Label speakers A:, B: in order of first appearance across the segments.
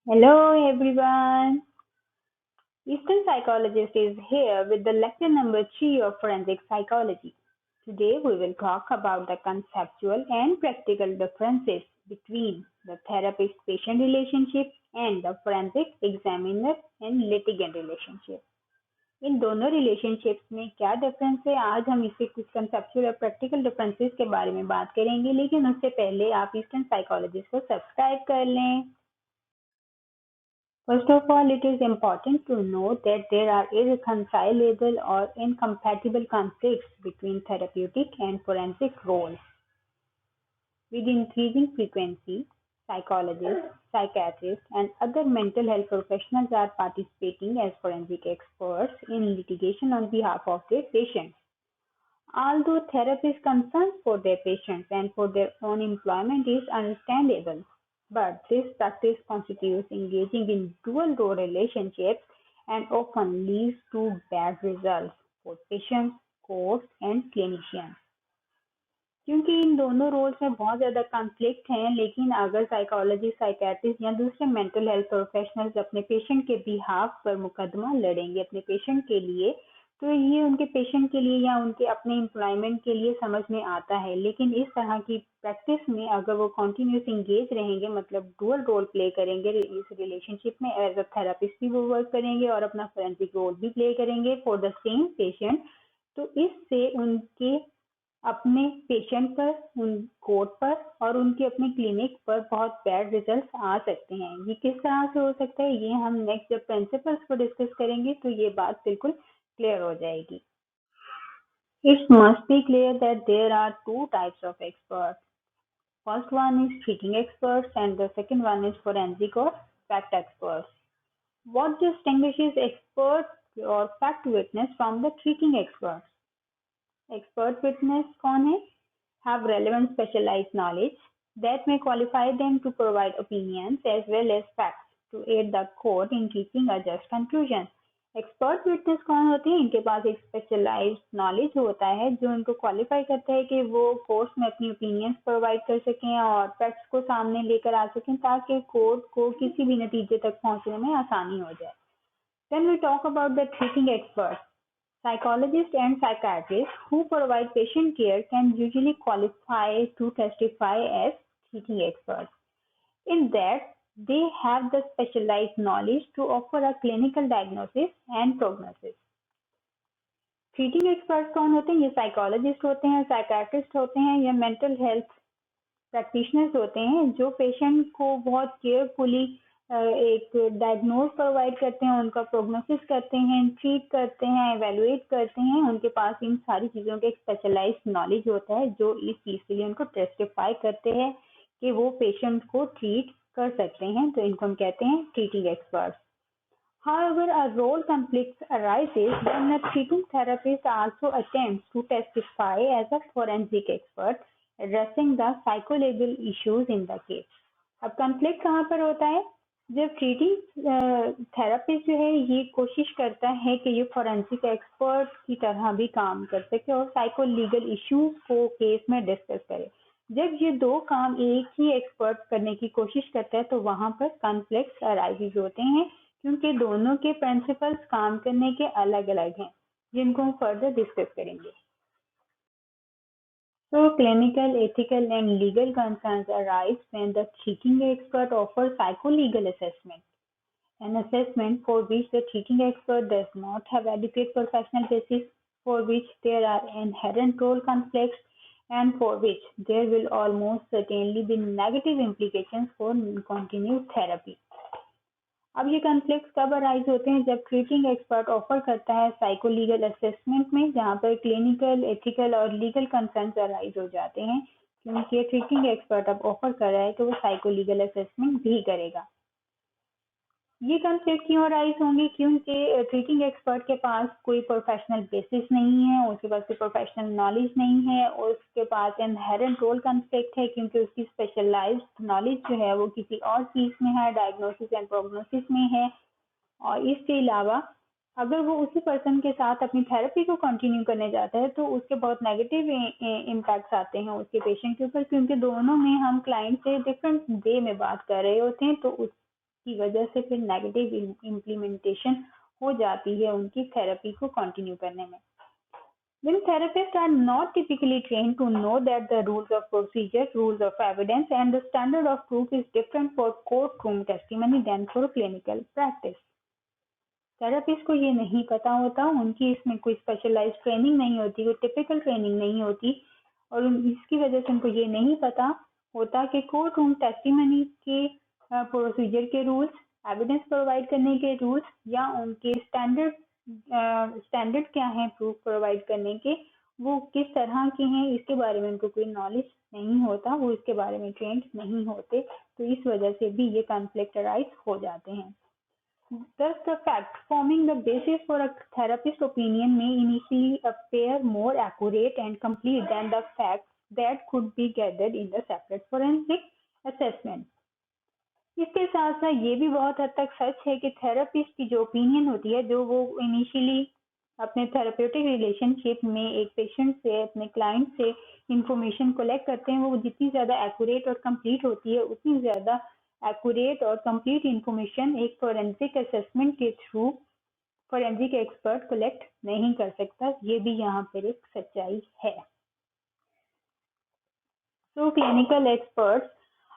A: Hello everyone. Eastern Psychologist is here with the lecture number 3 of Forensic Psychology. Today we will talk about the conceptual and practical differences between the therapist-patient relationship and the forensic examiner and litigant relationship. इन दोनों relationships में क्या difference है आज हम इसे कुछ conceptual और practical differences के बारे में बात करेंगे लेकिन उससे पहले आप ईस्टर्न साइकोलॉजिस्ट को सब्सक्राइब कर लें. First of all, it is important to note that there are irreconcilable or incompatible conflicts between therapeutic and forensic roles. With increasing frequency, psychologists, psychiatrists, and other mental health professionals are participating as forensic experts in litigation on behalf of their patients. Although therapists' concerns for their patients and for their own employment is understandable, but this practice constitutes engaging in dual role relationships and often leads to bad results for patients, courts, and clinicians. क्योंकि इन दोनों roles में बहुत ज़्यादा conflict हैं, लेकिन अगर psychologist, psychiatrist या दूसरे मेंटल हेल्थ प्रोफेशनल्स अपने पेशेंट के बिहाफ पर मुकदमा लड़ेंगे अपने पेशेंट के लिए, तो ये उनके पेशेंट के लिए या उनके अपने एम्प्लॉयमेंट के लिए समझ में आता है. लेकिन इस तरह की प्रैक्टिस में अगर वो कंटिन्यूस इंगेज रहेंगे, मतलब डुअल रोल प्ले करेंगे इस रिलेशनशिप में, एज अ थेरापिस्ट भी वो वर्क करेंगे और अपना फोरेंसिक रोल भी प्ले करेंगे फॉर द सेम पेशेंट, तो इससे उनके अपने पेशेंट पर, उन कोर्ट पर और उनके अपने क्लिनिक पर बहुत बैड रिजल्ट्स आ सकते हैं. ये किस तरह से हो सकता है, ये हम नेक्स्ट जब प्रिंसिपल्स को डिस्कस करेंगे तो ये बात बिल्कुल क्लियर हो जाएगी. It must be clear that there are two types of experts. First one is treating experts and the second one is forensic or fact experts. What distinguishes expert or fact witness from the treating experts? Expert witness कौन है? Have relevant specialized knowledge that may qualify them to provide opinions as well as facts to aid the court in reaching a just conclusion. Expert witness कौन होते हैं? इनके पास एक specialised knowledge होता है जो इनको क्वालिफाई करता है कि वो कोर्ट में अपनी ओपिनियंस प्रोवाइड कर सकें और फैक्ट्स को सामने लेकर आ सकें ताकि कोर्ट को किसी भी नतीजे तक पहुंचने में आसानी हो जाए. Then we talk about the treating experts. Psychologists and psychiatrists who provide patient care can usually qualify to testify as treating experts. In that, they have the specialized knowledge to offer a clinical diagnosis and prognosis. Treating expert कौन होते हैं? ये psychologist होते हैं, psychiatrist होते हैं या mental health practitioners होते हैं जो पेशेंट को बहुत केयरफुली एक डायग्नोज प्रोवाइड करते हैं, उनका प्रोग्नोसिस करते हैं, ट्रीट करते हैं, एवेलुएट करते हैं. उनके पास इन सारी चीज़ों का एक स्पेशलाइज्ड नॉलेज होता है जो इस चीज़ के लिए उनको टेस्टिफाई करते हैं कि वो पेशेंट को ट्रीट कर सकते हैं, तो इनको हम कहते हैं treating experts. However, a role conflict arises when a treating therapist also attempts to testify as a forensic expert, addressing the psychological issues in the case. अब conflict कहाँ पर होता है? जब ट्रीटिंग थेरापिस्ट जो है ये कोशिश करता है कि ये फोरेंसिक एक्सपर्ट की तरह भी काम कर सके और साइको लीगल इश्यूज को केस में डिस्कस करे. जब ये दो काम एक ही एक्सपर्ट करने की कोशिश करता है तो वहां पर कॉन्फ्लिक्ट अराइज होते हैं क्योंकि दोनों के प्रिंसिपल्स काम करने के अलग अलग हैं जिनको हम फर्दर डिस्कस करेंगे. So clinical, ethical and legal concerns arise when the treating expert offers psycholegal assessment. An assessment for which the treating expert does not have adequate professional basis, for which there are inherent role conflicts, and for which there will almost certainly be negative implications for continued therapy. अब ये conflict कब arise होते हैं? जब treating expert offer करता है साइकोलीगल assessment में, जहाँ पर क्लिनिकल, एथिकल और लीगल कंसर्न्स अराइज हो जाते हैं क्योंकि ट्रीटिंग एक्सपर्ट अब ऑफर कर रहा है कि वो साइकोलीगल असेसमेंट भी करेगा. ये कॉन्फ्लिक्ट क्यों अराइज होंगे? क्योंकि ट्रीटिंग एक्सपर्ट के पास कोई प्रोफेशनल बेसिस नहीं है, उसके पास कोई प्रोफेशनल नॉलेज नहीं है, और उसके पास इनहेरेंट रोल कॉन्फ्लिक्ट है क्योंकि उसकी स्पेशलाइज्ड नॉलेज जो है वो किसी और चीज़ में है, डायग्नोसिस एंड प्रोग्नोसिस में है. और इसके अलावा अगर वो उसी पर्सन के साथ अपनी थेरेपी को कंटिन्यू करने जाता है तो उसके बहुत नेगेटिव इम्पैक्ट्स आते हैं उसके पेशेंट के ऊपर क्योंकि दोनों में हम क्लाइंट से डिफरेंट वे में बात कर रहे होते हैं. तो की वजह से फिर नेगेटिव इम्प्लीमेंटेशन हो जाती है उनकी थेरेपी को कंटिन्यू करने में। When therapists are not typically trained to know that the rules of procedure, rules of evidence, and the standard of proof is different for courtroom testimony than for clinical practice. Therapist को ये नहीं पता होता, उनकी इसमें कोई specialised training नहीं होती, कोई टिपिकल ट्रेनिंग नहीं होती, और इसकी वजह से उनको ये नहीं पता होता कि कोर्ट रूम टेस्टिमनी के प्रोसीजर के रूल्स, एविडेंस प्रोवाइड करने के रूल्स या उनके स्टैंडर्ड क्या है प्रूफ प्रोवाइड करने के, वो किस तरह के हैं, इसके बारे में उनको कोई नॉलेज नहीं होता, वो इसके बारे में ट्रेंड नहीं होते, तो इस वजह से भी ये कॉन्फ्लिक्ट अराइज हो जाते हैं। Thus, the fact forming the basis for a therapist's opinion may initially appear more accurate and complete than the facts that could be gathered in the separate forensic assessment. इसके साथ साथ ये भी बहुत हद तक सच है कि थेरेपिस्ट की जो ओपिनियन होती है, जो वो इनिशियली अपने थेरेप्यूटिक रिलेशनशिप में एक पेशेंट से, अपने क्लाइंट से इंफॉर्मेशन कलेक्ट करते हैं, वो जितनी ज़्यादा एक्यूरेट और कंप्लीट होती है, उतनी ज़्यादा एक्यूरेट और कंप्लीट इंफॉर्मेशन एक फोरेंसिक असेसमेंट के थ्रू फोरेंसिक एक्सपर्ट कलेक्ट नहीं कर सकता। ये भी यहाँ पर एक सच्चाई है। तो क्लिनिकल एक्सपर्ट्स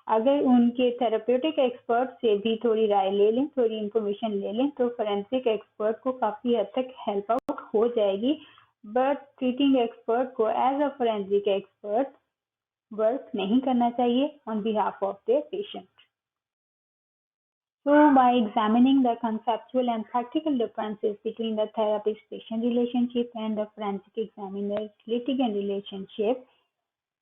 A: अगर उनके थेरेप्यूटिक एक्सपर्ट से भी थोड़ी राय ले लें, थोड़ी इंफॉर्मेशन ले लें, तो फोरेंसिक एक्सपर्ट को काफ़ी हद तक हेल्प आउट हो जाएगी, बट ट्रीटिंग एक्सपर्ट को as a forensic expert work नहीं करना चाहिए on behalf of their patient. So, by examining the conceptual and practical differences between the therapist-patient relationship and the forensic examiner-litigant relationship,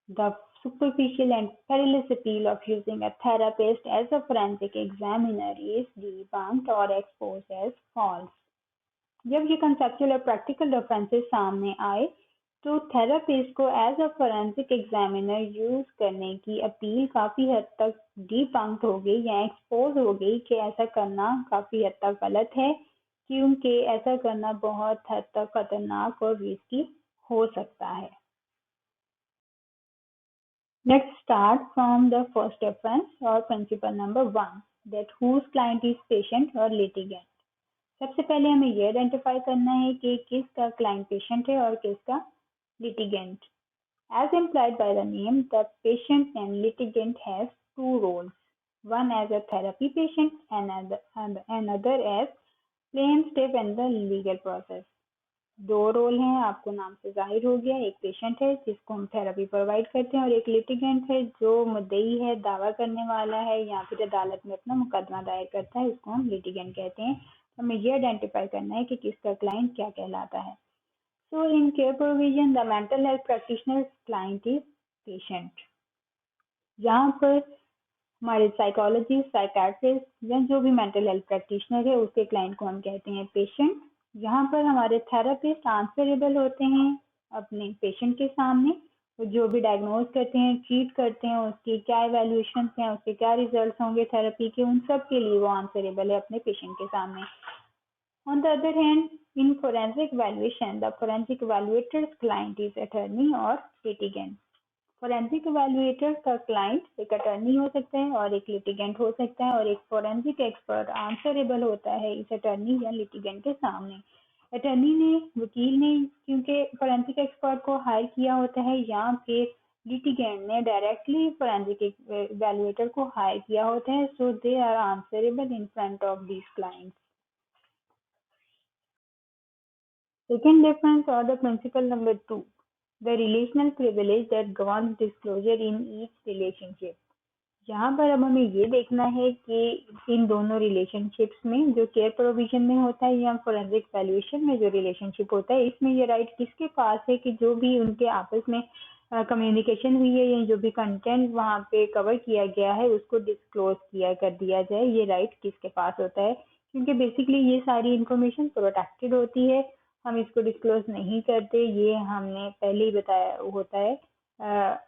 A: the superficial and perilous appeal of using a therapist as a forensic examiner is debunked or exposed as false. जब ये conceptual और practical differences सामने आए, तो therapist को as a forensic examiner use करने की appeal काफी हद तक डिबंक हो गई या एक्सपोज हो गई कि ऐसा करना काफी हद तक गलत है, क्योंकि ऐसा करना बहुत हद तक खतरनाक और रिस्की हो सकता है। Let's start from the first difference or principle number 1, that whose client is patient or litigant. सबसे पहले हमें ये आइडेंटिफाई करना है कि किसका क्लाइंट पेशेंट है और किसका litigant. As implied by the name, the patient and litigant has two roles, one as a therapy patient and another as plaintiff in the legal process. दो रोल हैं, आपको नाम से जाहिर हो गया। एक पेशेंट है जिसको हम थेरेपी प्रोवाइड करते हैं, और एक लिटिगेंट है जो मुद्दई है, दावा करने वाला है या फिर अदालत में अपना मुकदमा दायर करता है, उसको हम लिटिगेंट कहते हैं। हमें ये आइडेंटिफाई करना है कि किसका क्लाइंट क्या कहलाता है। So in care provision, the mental health practitioner's client is patient. यहाँ पर हमारे साइकोलॉजिस्ट, साइकाट्रिस्ट या जो भी मेंटल हेल्थ प्रैक्टिशनर है, उसके क्लाइंट को हम कहते हैं पेशेंट। यहाँ पर हमारे थेरेपिस्ट आंसरेबल होते हैं अपने पेशेंट के सामने, वो जो भी डायग्नोज करते हैं, ट्रीट करते हैं, उसके क्या इवेल्युएशन हैं, उसके क्या रिजल्ट होंगे थेरेपी के, उन सब के लिए वो आंसरेबल है अपने पेशेंट के सामने। On the other hand, in forensic evaluation, the forensic evaluator's client is attorney or litigant. Forensic evaluator का क्लाइंट एक अटर्नी हो सकता है और एक लिटिगेंट हो सकता है, और एक फोरेंसिक एक्सपर्ट आंसरेबल होता है इस अटर्नी या लिटिगेंट के सामने। अटर्नी ने, वकील ने क्योंकि फोरेंसिक एक्सपर्ट को हायर किया होता है, या फिर लिटिगेंट ने डायरेक्टली फोरेंसिक इवैल्यूएटर को हायर किया होता है, so they are answerable in front of these clients. Second difference or the principle number 2, the relational privilege that governs disclosure in each relationship. यहाँ पर अब हमें ये देखना है कि इन दोनों रिलेशनशिप्स में, जो केयर प्रोविजन में होता है या फोरेंसिक वैल्यूएशन में जो रिलेशनशिप होता है, इसमें ये राइट किसके पास है कि जो भी उनके आपस में कम्युनिकेशन हुई है या जो भी कंटेंट वहाँ पे कवर किया गया है उसको डिस्क्लोज किया कर दिया जाए, ये राइट किसके पास होता है। क्योंकि बेसिकली ये सारी इंफॉर्मेशन प्रोटेक्टेड होती है, हम इसको डिस्क्लोज नहीं करते, ये हमने पहले ही बताया होता है।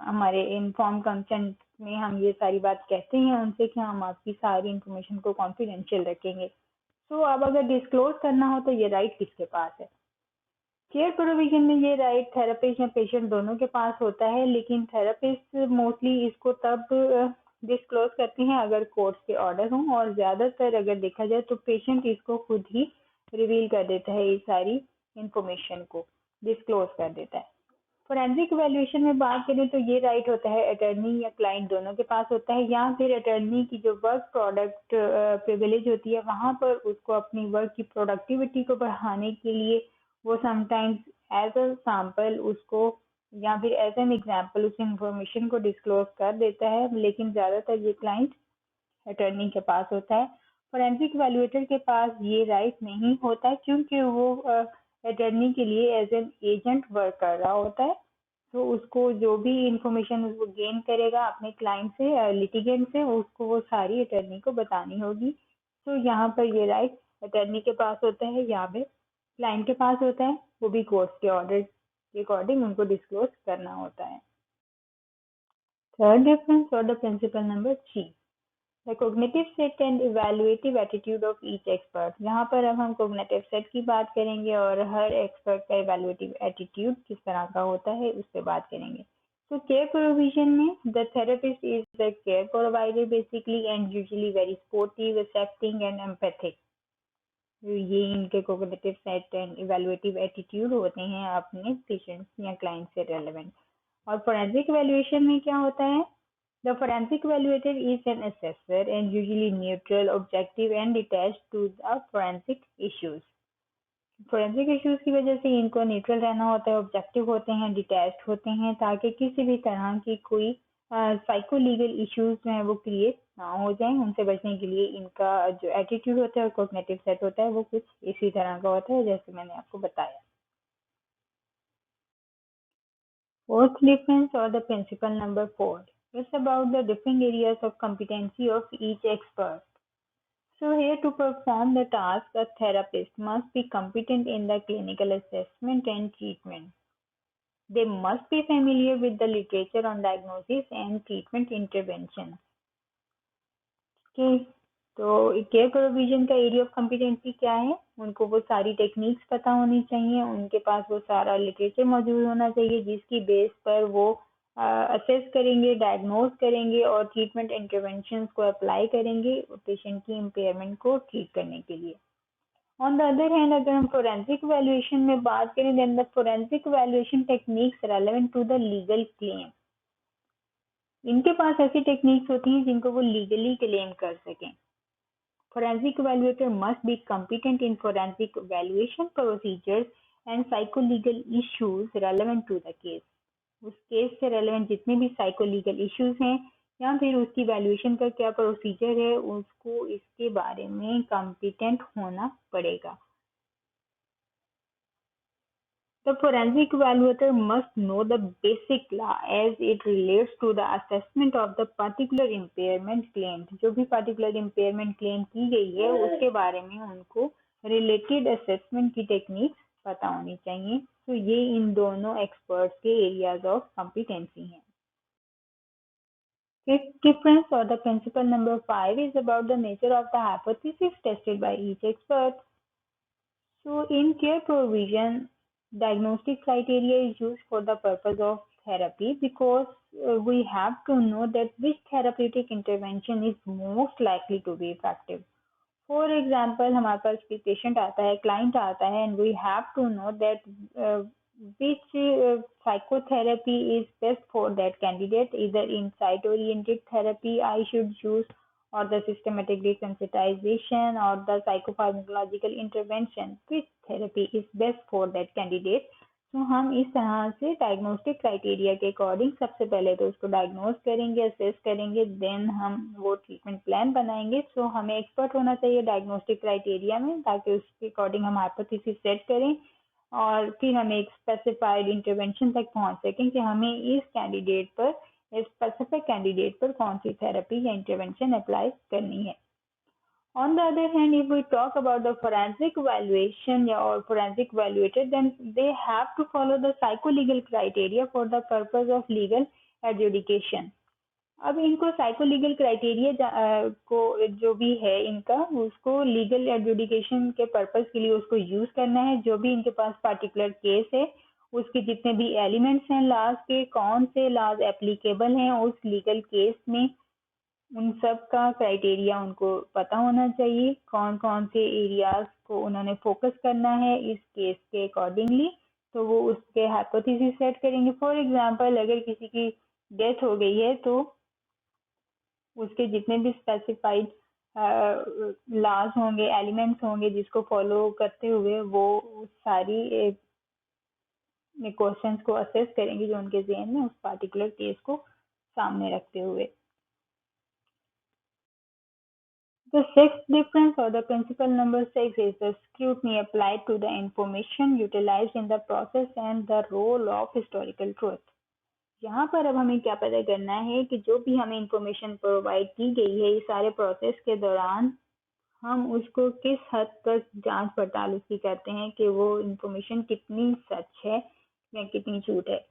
A: हमारे इन्फॉर्म कंसेंट में हम ये सारी बात कहते हैं उनसे कि हम आपकी सारी इंफॉर्मेशन को कॉन्फिडेंशियल रखेंगे। तो अब अगर डिस्क्लोज करना हो तो ये राइट किसके पास है? केयर प्रोविजन में ये राइट थेरेपिस्ट या पेशेंट दोनों के पास होता है, लेकिन थेरेपिस्ट मोस्टली इसको तब डिस्क्लोज करते हैं अगर कोर्ट्स के ऑर्डर हों, और ज़्यादातर अगर देखा जाए तो पेशेंट इसको खुद ही रिवील कर देता है, ये सारी इंफॉर्मेशन को डिस्क्लोज कर देता है। फोरेंसिक इवैल्यूएशन में बात करें तो ये राइट होता है अटर्नी या क्लाइंट दोनों के पास होता है, या फिर अटर्नी की जो वर्क प्रोडक्ट प्रिविलेज होती है वहाँ पर उसको अपनी वर्क की प्रोडक्टिविटी को बढ़ाने के लिए वो समटाइम्स एज अ सैम्पल उसको या फिर एज एन एग्जाम्पल उस इंफॉर्मेशन को डिस्क्लोज कर देता है, लेकिन ज़्यादातर ये क्लाइंट अटर्नी के पास होता है। फोरेंसिक वैल्यूएटर के पास ये राइट नहीं होता क्योंकि वो अटर्नी के लिए एज एन एजेंट वर्क कर रहा होता है, तो उसको जो भी इंफॉर्मेशन वो गेन करेगा अपने क्लाइंट से, लिटिगेंट से, उसको वो सारी अटर्नी को बतानी होगी। तो यहाँ पर ये राइट अटर्नी के पास होता है, यहाँ पे क्लाइंट के पास होता है, वो भी कोर्ट के ऑर्डर के अकॉर्डिंग उनको डिस्क्लोज करना होता है। थर्ड डिफरेंस और the principle number 3, the cognitive set and evaluative attitude of each expert. यहाँ पर अब हम कॉग्निटिव सेट की बात करेंगे और हर एक्सपर्ट का इवैल्यूएटिव एटीट्यूड किस तरह का होता है उस पर बात करेंगे। तो केयर प्रोविजन में the therapist is the care provider basically and usually very sportive, accepting and empathic. ये इनके cognitive set and evaluative attitude होते हैं अपने पेशेंट्स या क्लाइंट से रेलेवेंट। और फोरेंसिक इवैल्यूएशन में क्या होता है? The forensic evaluator is an assessor and usually neutral, objective and detached to the forensic issues. Forensic issues की वजह से इनको न्यूट्रल रहना होता है, ऑब्जेक्टिव होते हैं, डिटैच्ड होते हैं, ताकि किसी भी तरह की कोई साइको लीगल इश्यूज जो हैं वो क्रिएट ना हो जाएं। उनसे बचने के लिए इनका जो एटीट्यूड होता है और कॉग्निटिव सेट होता है वो कुछ इसी तरह का होता है जैसे मैंने आपको बताया। Fourth difference or the principle number 4 is about the different areas of competency of each expert. So here to perform the task, a therapist must be competent in the clinical assessment and treatment. They must be familiar with the literature on diagnosis and treatment intervention. Okay. तो care provision का area of competency क्या है? उनको वो सारी techniques पता होनी चाहिए, उनके पास वो सारा लिटरेचर मौजूद होना चाहिए जिसकी बेस पर वो असेस करेंगे, डायग्नोज करेंगे और ट्रीटमेंट इंटरवेंशन को अप्लाई करेंगे पेशेंट की इम्पेयरमेंट को ठीक करने के लिए। ऑन द अदर हैंड अगर हम फोरेंसिक वैल्यूएशन में बात करें, then the forensic valuation techniques relevant to the legal claim. इनके पास ऐसी टेक्निक्स होती हैं जिनको वो लीगली क्लेम कर सकें। Forensic evaluator must be competent in forensic evaluation procedures and psycholegal issues relevant to the case. उस केस से रेलेवेंट जितने भी साइकोलीगल इश्यूज हैं या फिर उसकी वैल्यूएशन का क्या प्रोसीजर है उसको इसके बारे में कॉम्पिटेंट होना पड़ेगा। The forensic evaluator must know the basic law as it relates to the assessment of the particular impairment claimed. जो भी particular impairment claim की गई है उसके बारे में उनको related assessment की techniques पता होनी चाहिए। तो ये इन दोनों experts के areas of competency हैं। Fifth difference or the principle number 5 is about the nature of the hypothesis tested by each expert. So in care provision, diagnostic criteria is used for the purpose of therapy because we have to know that which therapeutic intervention is most likely to be effective. For example, हमारे पास कोई patient आता है, client आता है, and we have to know that which psychotherapy is best for that candidate. Either insight-oriented therapy I should use, or the systematic desensitization, or the psychopharmacological intervention. Which therapy is best for that candidate? तो हम इस तरह से diagnostic criteria के according सबसे पहले तो उसको डायग्नोज करेंगे, असेस करेंगे, देन हम वो ट्रीटमेंट प्लान बनाएंगे। सो हमें एक्सपर्ट होना चाहिए डायग्नोस्टिक क्राइटेरिया में ताकि उसके अकॉर्डिंग हम हाइपोथेसिस सेट करें और फिर हम एक स्पेसिफाइड इंटरवेंशन तक पहुंच सकें कि हमें इस कैंडिडेट पर, इस स्पेसिफिक कैंडिडेट पर कौन सी थेरेपी या इंटरवेंशन अप्लाई करनी है। On the other hand, if we talk about the forensic evaluation or forensic evaluator, then they have to follow the psycholegal criteria for the purpose of legal adjudication. अब इनको साइकोलीगल criteria को जो भी है इनका उसको लीगल एडजुडिकेशन के purpose के लिए उसको यूज करना है। जो भी इनके पास पार्टिकुलर केस है उसके जितने भी एलिमेंट्स हैं लॉज के, कौन से लॉज एप्लीकेबल हैं उस लीगल केस में, उन सब का क्राइटेरिया उनको पता होना चाहिए, कौन कौन से एरियाज को उन्होंने फोकस करना है इस केस के अकॉर्डिंगली। तो वो उसके हाइपोथेसिस सेट करेंगे। फॉर एग्जांपल अगर किसी की डेथ हो गई है तो उसके जितने भी स्पेसिफाइड लॉज होंगे, एलिमेंट्स होंगे जिसको फॉलो करते हुए वो उस सारी क्वेश्चंस को असेस करेंगे जो उनके ज़हन में उस पार्टिकुलर केस को सामने रखते हुए। The sixth difference or the principle number 6 is the scrutiny applied to the information utilized in the process and the role of historical truth. यहाँ पर अब हमें क्या पता करना है कि जो भी हमें इंफॉर्मेशन प्रोवाइड की गई है इस सारे प्रोसेस के दौरान हम उसको किस हद तक जांच पड़ताल उसकी करते हैं कि वो इंफॉर्मेशन कितनी सच है या कितनी झूठ है।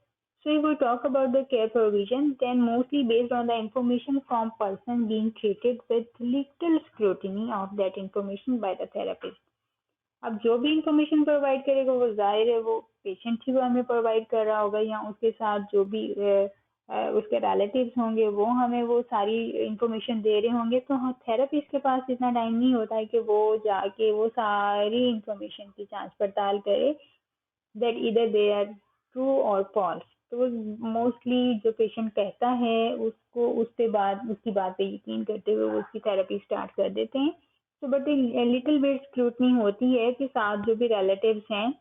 A: So if we talk about the care provision, then mostly based on the information from person being treated with little scrutiny of that information by the therapist. अब जो भी इंफॉर्मेशन प्रोवाइड करेगा वो जाहिर है वो पेशेंट ही वो हमें प्रोवाइड कर रहा होगा या उसके साथ जो भी उसके रिलेटिव्स होंगे वो हमें वो सारी इंफॉर्मेशन दे रहे होंगे। तो हाँ, थेरेपिस्ट के पास इतना टाइम नहीं होता है कि वो जाके वो सारी इंफॉर्मेशन की जांच पड़ताल करे दैट इधर दे आर ट्रू और फॉल्स। तो मोस्टली जो पेशेंट कहता है उसको उसके बाद उसकी बात पे यकीन करते हुए वो उसकी थेरेपी स्टार्ट कर देते हैं। तो बट लिटिल बिट स्क्रूटनी होती है कि साथ जो भी रिलेटिव्स हैं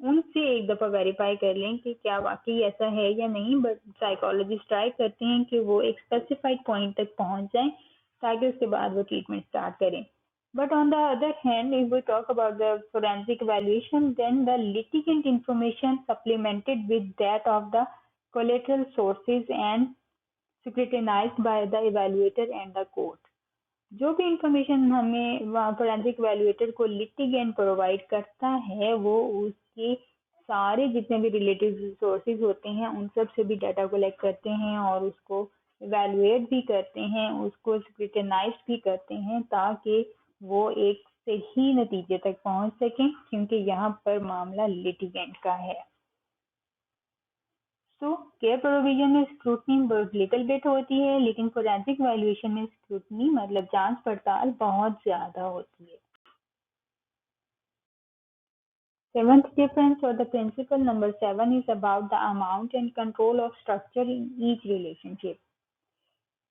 A: उनसे एक दफ़ा वेरीफाई कर लें कि क्या वाकई ऐसा है या नहीं। बट साइकोलॉजिस्ट ट्राई करते हैं कि वो एक स्पेसिफाइड पॉइंट तक पहुंच जाएं ताकि उसके बाद वो ट्रीटमेंट स्टार्ट करें। But on the other hand, if we talk about the forensic evaluation, then the litigant information supplemented with that of the collateral sources and scrutinized by the evaluator and the court. जो भी information हमें forensic evaluator को litigant provide करता है वो उसके सारे जितने भी रिलेटिव सोर्सेज होते हैं उन सब से भी डाटा कलेक्ट करते हैं और उसको इवैल्यूएट भी करते हैं, उसको स्क्रूटिनाइज भी करते हैं ताकि वो एक सही नतीजे तक पहुंच सकें क्योंकि यहाँ पर मामला लिटिगेंट का है। तो केयर प्रोविजन में स्क्रूटनी बहुत लिटिल बिट होती है लेकिन फोरेंसिक वैल्यूएशन में स्क्रूटनी मतलब जांच पड़ताल बहुत ज्यादा होती है। Seventh difference or the principle number 7 is about the amount and control of structure in each relationship.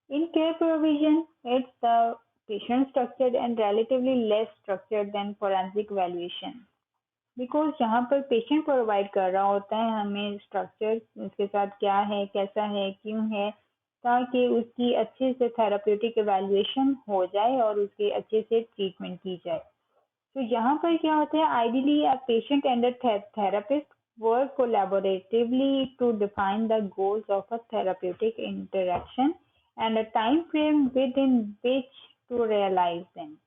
A: In care provision, it's the patient structured and relatively less structured than forensic valuation. Because जहाँ पर patient provide कर रहा होता है हमें structure उसके साथ क्या है, कैसा है, क्यों है, ताकि उसकी अच्छे से थेराप्यूटिक एवेल्युएशन हो जाए और उसके अच्छे से ट्रीटमेंट की जाए। तो यहाँ पर क्या होता है, ideally a patient and a therapist work collaboratively to define the goals of a therapeutic interaction and a time frame within which to realize them.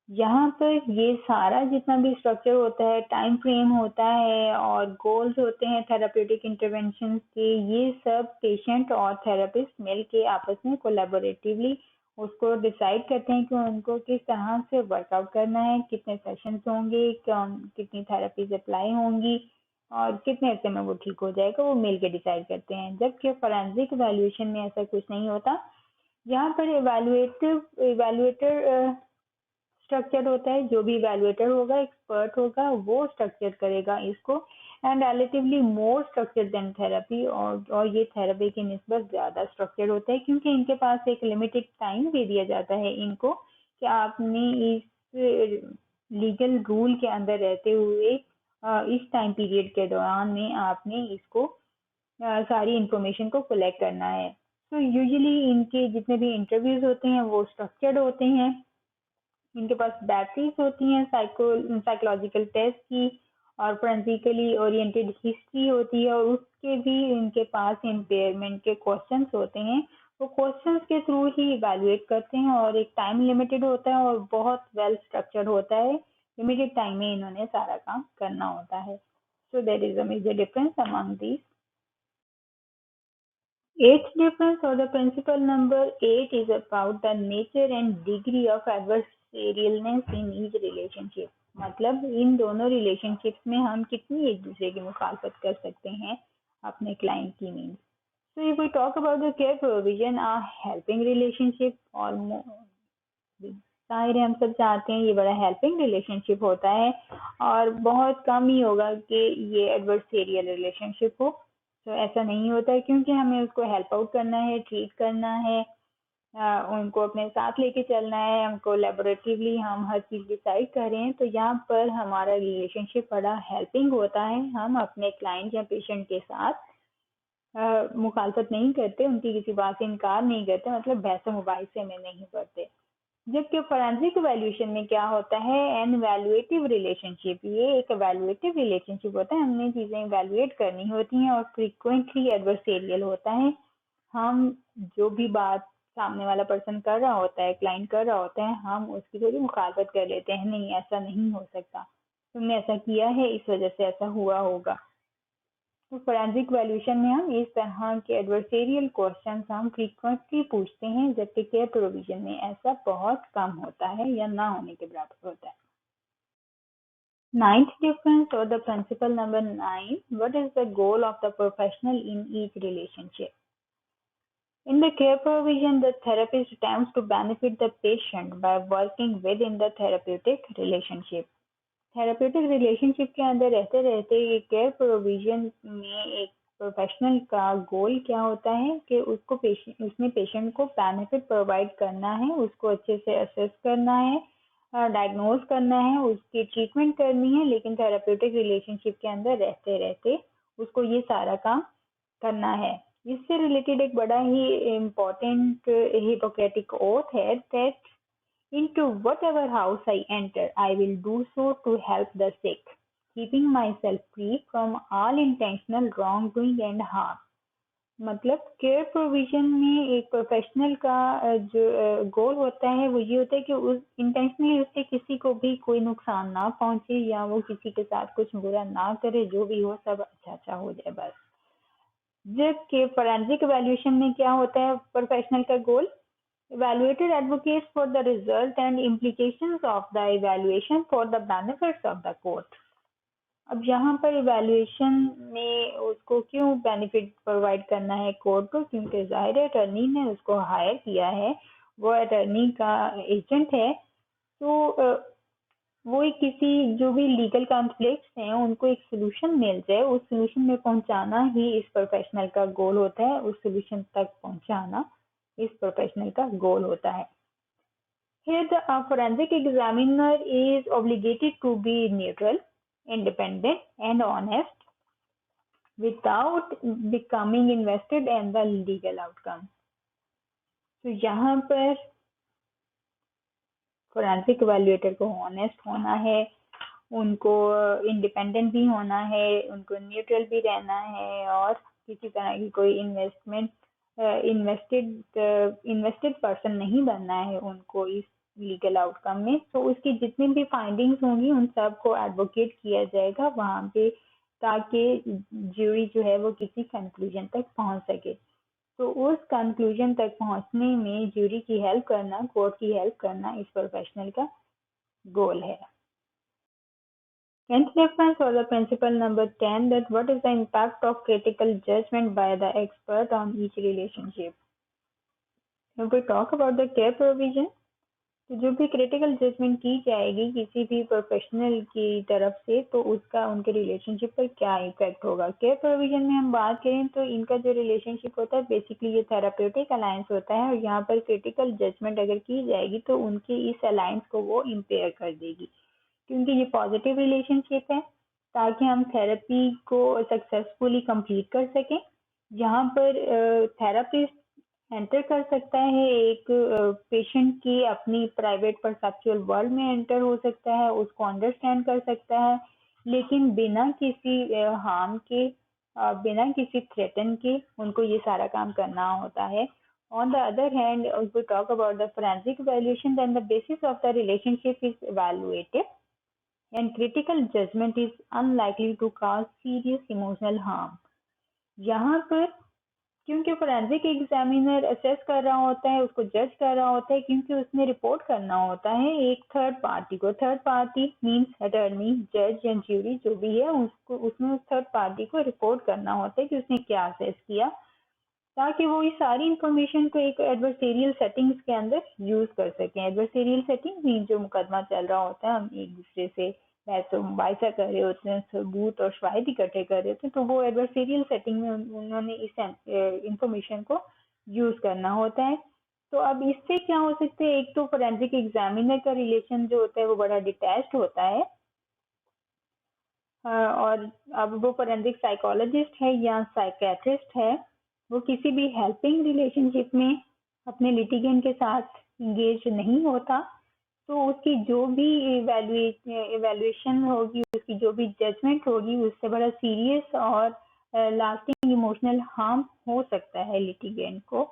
A: यहाँ पर ये सारा जितना भी स्ट्रक्चर होता है, टाइम फ्रेम होता है और गोल्स होते हैं थेराप्यूटिक इंटरवेंशन के, ये सब पेशेंट और थेरेपिस्ट मिल के आपस में कोलैबोरेटिवली उसको डिसाइड करते हैं कि उनको किस तरह से वर्कआउट करना है, कितने सेशंस होंगे, कितनी थेरेपीज अप्लाई होंगी और कितने अर्से में वो ठीक हो जाएगा, वो मिल के डिसाइड करते हैं। जबकि फोरेंसिक इवैल्यूएशन में ऐसा कुछ नहीं होता। यहाँ पर इवैल्यूएटर स्ट्रक्चर होता है, जो भी इवैल्यूएटर होगा, एक्सपर्ट होगा, वो स्ट्रक्चर करेगा इसको and relatively more structure than therapy. और ये थेरेपी की निस्बत ज़्यादा स्ट्रक्चर होता है क्योंकि इनके पास एक लिमिटेड टाइम दे दिया जाता है इनको कि आपने इस लीगल रूल के अंदर रहते हुए इस टाइम पीरियड के दौरान में आपने इसको सारी इंफॉर्मेशन को कलेक्ट करना है। तो यूजुअली इनके जितने भी इंटरव्यूज होते हैं वो स्ट्रक्चर्ड होते हैं। इनके पास बैटरीज होती हैं साइकोलॉजिकल टेस्ट की और फोरेंसिकली ओरिएंटेड हिस्ट्री होती है और उसके भी इनके पास इम्पेयरमेंट के क्वेश्चंस होते हैं। वो क्वेश्चंस के थ्रू ही इवैल्यूएट करते हैं और एक टाइम लिमिटेड होता है और बहुत वेल स्ट्रक्चर्ड होता है। लिमिटेड टाइम में इन्होंने सारा काम करना होता है। So there is a major difference among these. Eighth difference or the principle number 8 is about the nature and degree of adversarialness in each relationship. मतलब इन दोनों रिलेशनशिप्स में हम कितनी एक दूसरे की मुखालफत कर सकते हैं अपने क्लाइंट की needs. So if we talk about the care provision, a helping relationship almost, जाहिर है हम सब चाहते हैं ये बड़ा हेल्पिंग रिलेशनशिप होता है और बहुत कम ही होगा कि ये एडवर्सेरियल रिलेशनशिप हो। तो ऐसा नहीं होता है क्योंकि हमें उसको हेल्प आउट करना है, ट्रीट करना है, उनको अपने साथ लेके चलना है, हम कोलैबोरेटिवली हम हर चीज़ डिसाइड कर रहे हैं, तो यहाँ पर हमारा रिलेशनशिप बड़ा हेल्पिंग होता है। हम अपने क्लाइंट या पेशेंट के साथ मुखालफत नहीं करते, उनकी किसी बात से इनकार नहीं करते, मतलब बहस मुबाहिसे में नहीं पड़ते। जबकि फोरेंसिक इवैल्यूएशन में क्या होता है, एन इवैल्यूएटिव रिलेशनशिप, ये एक इवैल्यूएटिव रिलेशनशिप होता है, हमने चीज़ें इवैल्यूएट करनी होती हैं और फ्रीक्वेंटली एडवर्सेरियल होता है। हम जो भी बात सामने वाला पर्सन कर रहा होता है, क्लाइंट कर रहा होता है, हम उसकी थोड़ी मुखालफत कर लेते हैं, नहीं ऐसा नहीं हो सकता, तुमने ऐसा किया है इस वजह से ऐसा हुआ होगा। तो फोरेंसिक वैल्यूएशन में हम इस तरह के एडवर्सेरियल क्वेश्चंस हम फ्रीक्वेंटली पूछते हैं, जबकि केयर प्रोविजन में ऐसा बहुत कम होता है या ना होने के बराबर होता है। Ninth difference, or the principle number 9, what is the goal of the professional in each relationship? In the care provision, the therapist attempts to benefit the patient by working within the therapeutic relationship. Therapeutic relationship के अंदर रहते रहते ये care provision में एक professional का गोल क्या होता है कि उसको उसने पेशेंट को बेनिफिट प्रोवाइड करना है, उसको अच्छे से असेस करना है, डायग्नोज करना है, उसकी ट्रीटमेंट करनी है, लेकिन थेरेप्यूटिक रिलेशनशिप के अंदर रहते रहते उसको ये सारा काम करना है। इससे रिलेटेड एक बड़ा ही इम्पोर्टेंट हिपोक्रेटिक ओथ है that into whatever house I enter, I will do so to help the sick, keeping myself free from all intentional wrongdoing and harm. मतलब केयर प्रोविजन में एक प्रोफेशनल का जो गोल होता है वो ये होता है कि उस इंटेंशनली उससे किसी को भी कोई नुकसान ना पहुंचे या वो किसी के साथ कुछ बुरा ना करे, जो भी हो सब अच्छा अच्छा हो जाए बस। जबकि फोरेंसिक इवैल्यूएशन में क्या होता है प्रोफेशनल का गोल, evaluator advocates for the result and implications of the evaluation for the benefits of the court. अब यहाँ पर इवैल्यूएशन में उसको क्यों बेनिफिट प्रोवाइड करना है कोर्ट को, क्योंकि जाहिर है अटर्नी ने उसको हायर किया है, वो अटर्नी का एजेंट है, तो वो किसी जो भी लीगल कॉन्फ्लिक्ट्स हैं उनको एक सोल्यूशन मिल जाए, उस सोल्यूशन में पहुंचाना ही इस प्रोफेशनल का गोल होता है, उस सोल्यूशन तक पहुंचाना इस प्रोफेशनल का गोल होता है। Here, the forensic examiner is obligated to be neutral, independent, and honest without becoming invested in the legal outcome. तो यहाँ पर फोरेंसिक इवैल्यूएटर को ऑनेस्ट होना है, उनको इंडिपेंडेंट भी होना है, उनको न्यूट्रल भी रहना है और किसी तरह की कोई इन्वेस्टेड पर्सन नहीं बनना है उनको इस लीगल आउटकम में। तो उसकी जितनी भी फाइंडिंग्स होंगी उन सब को एडवोकेट किया जाएगा वहाँ पे, ताकि ज्यूरी जो है वो किसी कंक्लूजन तक पहुँच सके। तो उस कंक्लूजन तक पहुँचने में ज्यूरी की हेल्प करना, कोर्ट की हेल्प करना इस प्रोफेशनल का गोल है। 10th difference, or the principle number 10, that what is the impact of critical judgment by the expert on each relationship. If we talk about the care provision, तो जो भी critical judgement की जाएगी किसी भी प्रोफेशनल की तरफ से, तो उसका उनके रिलेशनशिप पर क्या इफेक्ट होगा। केयर प्रोविजन में हम बात करें तो इनका जो रिलेशनशिप होता है बेसिकली ये थेराप्यूटिक अलायंस होता है, और यहाँ पर क्रिटिकल जजमेंट अगर की जाएगी तो उनके इस अलायंस को वो इम्पेयर कर देगी, क्योंकि ये पॉजिटिव रिलेशनशिप है ताकि हम थेरेपी को सक्सेसफुली कंप्लीट कर सकें। यहाँ पर थेरापिस्ट एंटर कर सकता है, एक पेशेंट की अपनी प्राइवेट परसेप्चुअल वर्ल्ड में एंटर हो सकता है, उसको अंडरस्टैंड कर सकता है, लेकिन बिना किसी हार्म के, बिना किसी थ्रेटन के उनको ये सारा काम करना होता है। On the other hand, if we talk about the forensic evaluation, then the basis of the relationship is evaluative and critical judgment is unlikely to cause serious emotional harm. यहाँ पर क्योंकि फोरेंसिक एग्जामिनर असेस कर रहा होता है, उसको जज कर रहा होता है, क्योंकि उसने रिपोर्ट करना होता है एक थर्ड पार्टी को। थर्ड पार्टी मींस अटर्नी, जज या ज्यूरी जो भी है, उसको उसमें उस थर्ड पार्टी को रिपोर्ट करना होता है कि उसने क्या असेस किया। ताकि वो इस सारी इंफॉर्मेशन को एक एडवर्सेरियल सेटिंग्स के अंदर यूज कर सकें। एडवर्सेरियल सेटिंग भी जो मुकदमा चल रहा होता है, हम एक दूसरे से बहस मुबाहिसा कर रहे होते हैं, सबूत और शवाहिद इकट्ठे कर रहे होते हैं, तो वो एडवर्सेरियल सेटिंग में उन्होंने इस इंफॉर्मेशन को यूज करना होता है। तो अब इससे क्या हो सकता है, एक तो फोरेंसिक एग्जामिनर का रिलेशन जो होता है वो बड़ा डिटैच्ड होता है, और अब वो फोरेंसिक साइकोलॉजिस्ट है या साइकेट्रिस्ट है, वो किसी भी हेल्पिंग रिलेशनशिप में अपने लिटिगेंट के साथ इंगेज नहीं होता, तो उसकी जो भी इवेल्युएशन होगी, उसकी जो भी जजमेंट होगी, उससे बड़ा सीरियस और लास्टिंग इमोशनल हार्म हो सकता है लिटिगेंट को।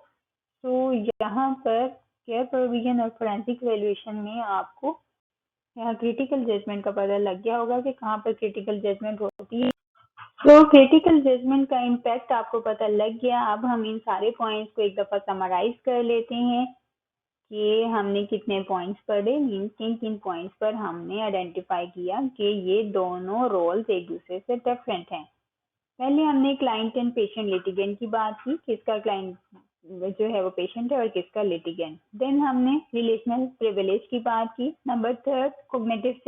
A: तो यहाँ पर केयर प्रोविजन और फोरेंसिक इवेल्युएशन में आपको यहाँ क्रिटिकल जजमेंट का पता लग गया होगा कि कहाँ पर क्रिटिकल जजमेंट होती है। तो क्रिटिकल जजमेंट का इम्पैक्ट आपको पता लग गया। अब हम इन सारे पॉइंट्स को एक दफ़ा समराइज कर लेते हैं कि हमने कितने पॉइंट्स पढ़े, मीन्स किन किन पॉइंट्स पर हमने आइडेंटिफाई किया कि ये दोनों रोल्स एक दूसरे से डिफरेंट हैं। पहले हमने क्लाइंट एंड पेशेंट लिटिगेंट की बात की, किसका क्लाइंट जो है वो पेशेंट है और किसका लिटिगेंट। देन हमने रिलेशनल प्रिविलेज की बात की। Number third, cognitive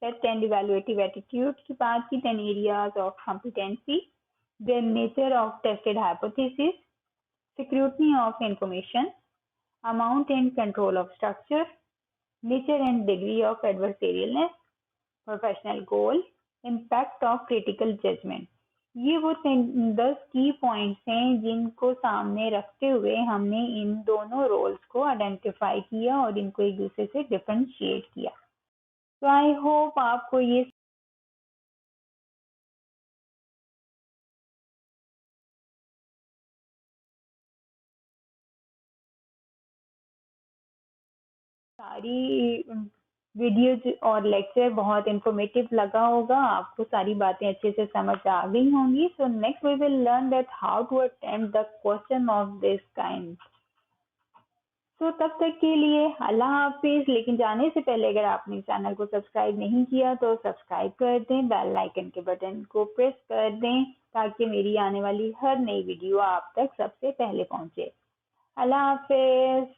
A: test and evaluative attitude की बात की। Then areas of competency, then nature of tested hypothesis, scrutiny of information, amount and control of structure, nature and degree of adversarialness, professional goal, impact of critical judgment। ये वो 10 की points हैं जिनको सामने रखते हुए हमने इन दोनों रोल्स को आइडेंटिफाई किया और इनको एक दूसरे से डिफरेंशिएट किया। तो आई होप आपको ये सारी वीडियोज और लेक्चर बहुत इंफॉर्मेटिव लगा होगा, आपको सारी बातें अच्छे से समझ आ गई होंगी। So next we will learn that how to attempt the question of this kind. तो तब तक के लिए अल्लाह हाफिज। लेकिन जाने से पहले अगर आपने चैनल को सब्सक्राइब नहीं किया तो सब्सक्राइब कर दें, बेल आइकन के बटन को प्रेस कर दें ताकि मेरी आने वाली हर नई वीडियो आप तक सबसे पहले पहुंचे। अल्लाह हाफिज।